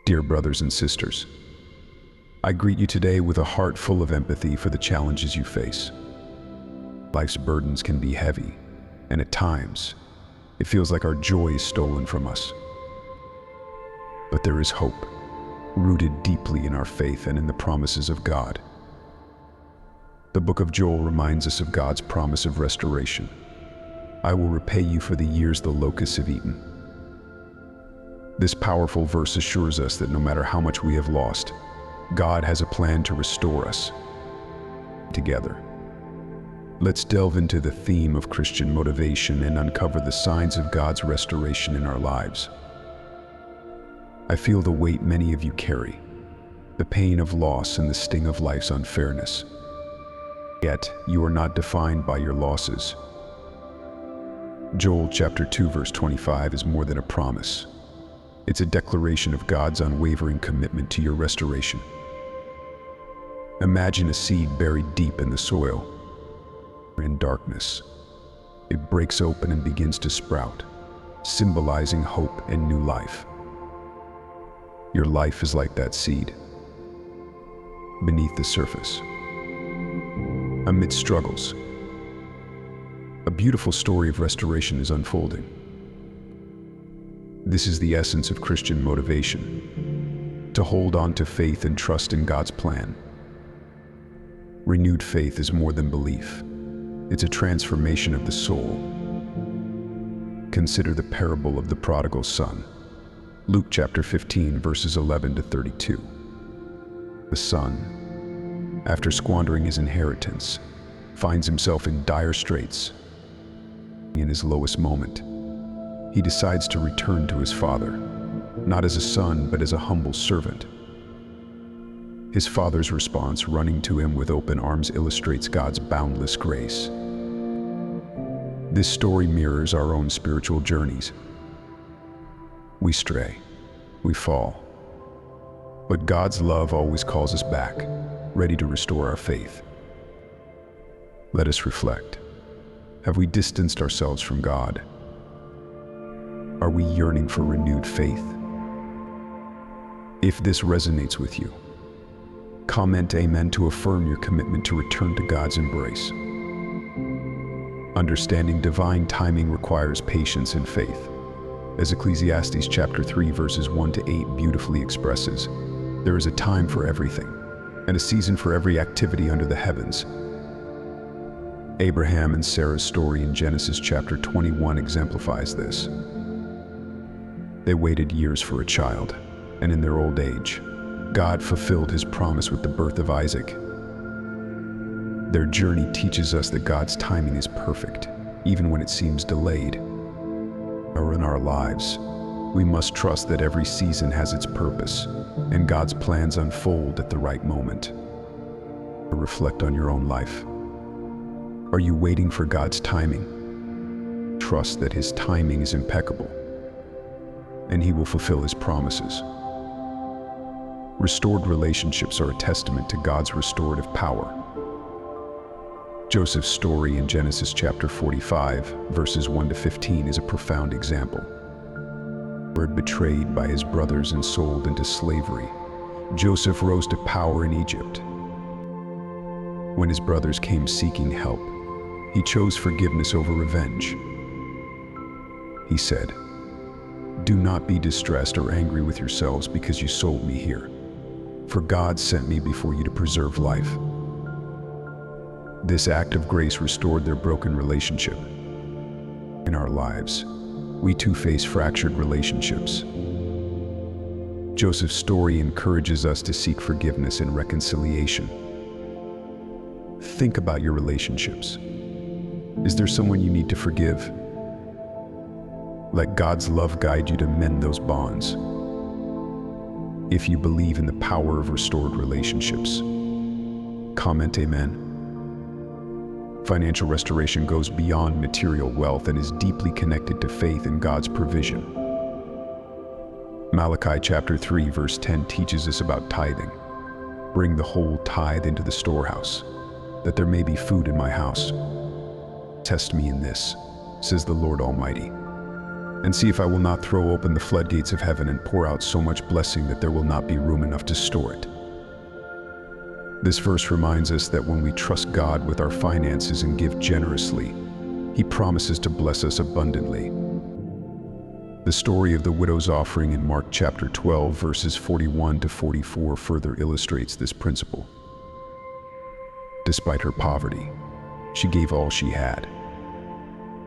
Dear brothers and sisters, I greet you today with a heart full of empathy for the challenges you face. Life's burdens can be heavy, and at times, it feels like our joy is stolen from us. But there is hope, rooted deeply in our faith and in the promises of God. The book of Joel reminds us of God's promise of restoration. I will repay you for the years the locusts have eaten. This powerful verse assures us that no matter how much we have lost, God has a plan to restore us together. Let's delve into the theme of Christian motivation and uncover the signs of God's restoration in our lives. I feel the weight many of you carry, the pain of loss and the sting of life's unfairness. Yet, you are not defined by your losses. Joel chapter 2 verse 25 is more than a promise. It's a declaration of God's unwavering commitment to your restoration. Imagine a seed buried deep in the soil. In darkness, it breaks open and begins to sprout, symbolizing hope and new life. Your life is like that seed. Beneath the surface, amid struggles, a beautiful story of restoration is unfolding. This is the essence of Christian motivation, to hold on to faith and trust in God's plan. Renewed faith is more than belief. It's a transformation of the soul. Consider the parable of the prodigal son. Luke chapter 15 verses 11 to 32. The son, after squandering his inheritance, finds himself in dire straits. In his lowest moment, he decides to return to his father, not as a son, but as a humble servant. His father's response, running to him with open arms, illustrates God's boundless grace. This story mirrors our own spiritual journeys. We stray, we fall, but God's love always calls us back, ready to restore our faith. Let us reflect. Have we distanced ourselves from God? Are we yearning for renewed faith? If this resonates with you, comment Amen to affirm your commitment to return to God's embrace. Understanding divine timing requires patience and faith. As Ecclesiastes chapter 3 verses 1 to 8 beautifully expresses, there is a time for everything, and a season for every activity under the heavens. Abraham and Sarah's story in Genesis chapter 21 exemplifies this. They waited years for a child, and in their old age, God fulfilled his promise with the birth of Isaac. Their journey teaches us that God's timing is perfect, even when it seems delayed. Or in our lives, we must trust that every season has its purpose, and God's plans unfold at the right moment. Reflect on your own life. Are you waiting for God's timing? Trust that his timing is impeccable, and he will fulfill his promises. Restored relationships are a testament to God's restorative power. Joseph's story in Genesis chapter 45, verses 1 to 15 is a profound example. Betrayed by his brothers and sold into slavery, Joseph rose to power in Egypt. When his brothers came seeking help, he chose forgiveness over revenge. He said, "Do not be distressed or angry with yourselves because you sold me here, for God sent me before you to preserve life." This act of grace restored their broken relationship. In our lives, we too face fractured relationships. Joseph's story encourages us to seek forgiveness and reconciliation. Think about your relationships. Is there someone you need to forgive? Let God's love guide you to mend those bonds. If you believe in the power of restored relationships, comment Amen. Financial restoration goes beyond material wealth and is deeply connected to faith in God's provision. Malachi chapter 3 verse 10 teaches us about tithing. Bring the whole tithe into the storehouse, that there may be food in my house. Test me in this, says the Lord Almighty. and see if I will not throw open the floodgates of heaven and pour out so much blessing that there will not be room enough to store it. This verse reminds us that when we trust God with our finances and give generously, He promises to bless us abundantly. The story of the widow's offering in Mark chapter 12, verses 41 to 44 further illustrates this principle. Despite her poverty, she gave all she had,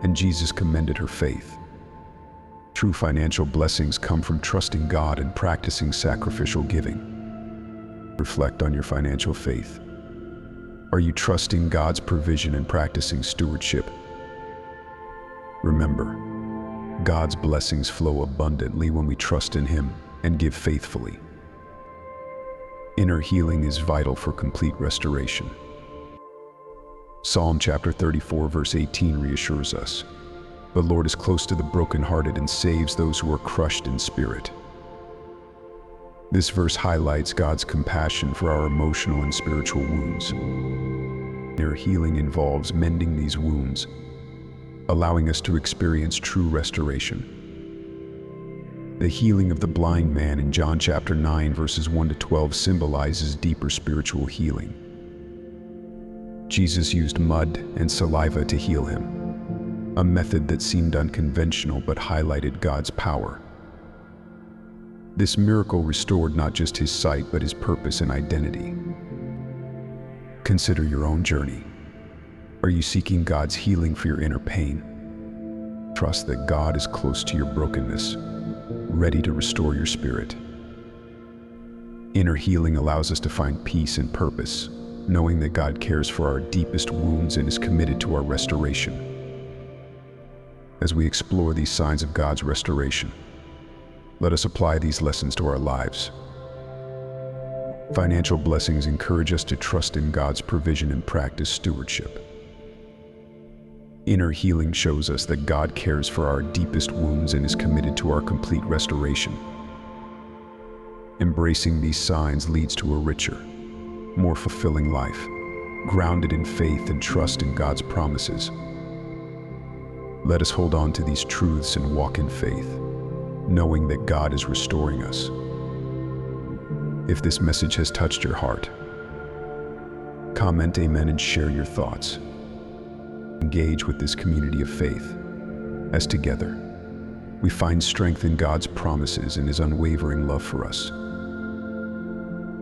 and Jesus commended her faith. True financial blessings come from trusting God and practicing sacrificial giving. Reflect on your financial faith. Are you trusting God's provision and practicing stewardship? Remember, God's blessings flow abundantly when we trust in Him and give faithfully. Inner healing is vital for complete restoration. Psalm chapter 34 verse 18 reassures us, "The Lord is close to the brokenhearted and saves those who are crushed in spirit." This verse highlights God's compassion for our emotional and spiritual wounds. Inner healing involves mending these wounds, allowing us to experience true restoration. The healing of the blind man in John chapter 9 verses 1 to 12 symbolizes deeper spiritual healing. Jesus used mud and saliva to heal him, a method that seemed unconventional but highlighted God's power. This miracle restored not just his sight but his purpose and identity. Consider your own journey. Are you seeking God's healing for your inner pain? Trust that God is close to your brokenness, ready to restore your spirit. Inner healing allows us to find peace and purpose, knowing that God cares for our deepest wounds and is committed to our restoration. As we explore these signs of God's restoration, let us apply these lessons to our lives. Financial blessings encourage us to trust in God's provision and practice stewardship. Inner healing shows us that God cares for our deepest wounds and is committed to our complete restoration. Embracing these signs leads to a richer, more fulfilling life, grounded in faith and trust in God's promises. Let us hold on to these truths and walk in faith, knowing that God is restoring us. If this message has touched your heart, comment amen and share your thoughts. Engage with this community of faith, as together, we find strength in God's promises and His unwavering love for us.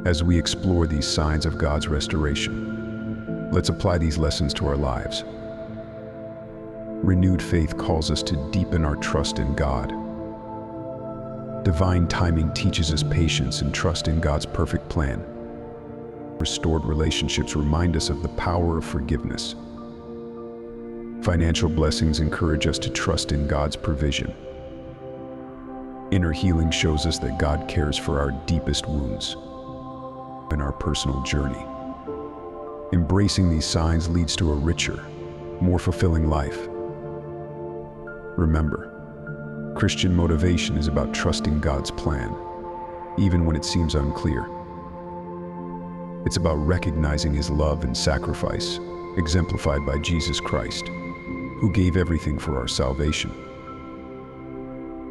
As we explore these signs of God's restoration, let's apply these lessons to our lives. Renewed faith calls us to deepen our trust in God. Divine timing teaches us patience and trust in God's perfect plan. Restored relationships remind us of the power of forgiveness. Financial blessings encourage us to trust in God's provision. Inner healing shows us that God cares for our deepest wounds in our personal journey. Embracing these signs leads to a richer, more fulfilling life. Remember, Christian motivation is about trusting God's plan, even when it seems unclear. It's about recognizing His love and sacrifice, exemplified by Jesus Christ, who gave everything for our salvation.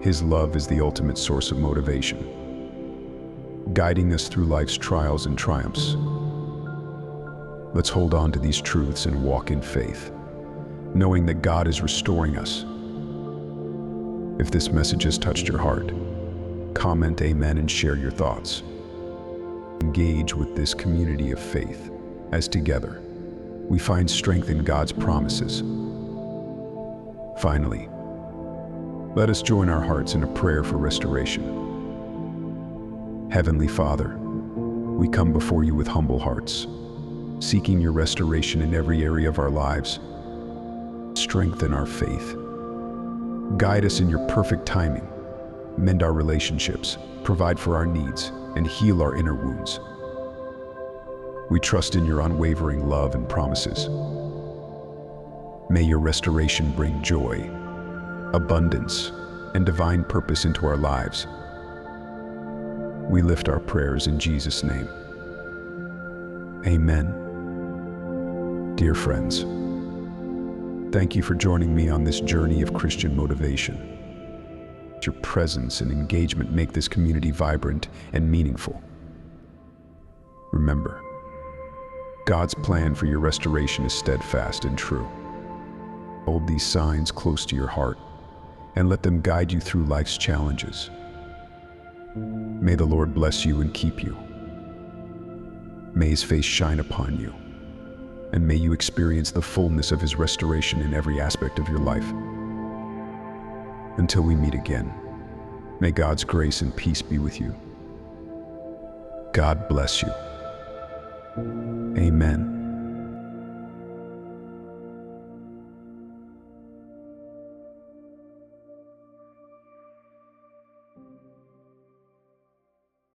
His love is the ultimate source of motivation, guiding us through life's trials and triumphs. Let's hold on to these truths and walk in faith, knowing that God is restoring us. If this message has touched your heart, comment amen and share your thoughts. Engage with this community of faith, as together, we find strength in God's promises. Finally, let us join our hearts in a prayer for restoration. Heavenly Father, we come before you with humble hearts, seeking your restoration in every area of our lives. Strengthen our faith. Guide us in your perfect timing. Mend our relationships, provide for our needs, and heal our inner wounds. We trust in your unwavering love and promises. May your restoration bring joy, abundance, and divine purpose into our lives. We lift our prayers in Jesus' name. Amen. Dear friends, thank you for joining me on this journey of Christian motivation. Your presence and engagement make this community vibrant and meaningful. Remember, God's plan for your restoration is steadfast and true. Hold these signs close to your heart and let them guide you through life's challenges. May the Lord bless you and keep you. May His face shine upon you, and may you experience the fullness of His restoration in every aspect of your life. Until we meet again, may God's grace and peace be with you. God bless you. Amen.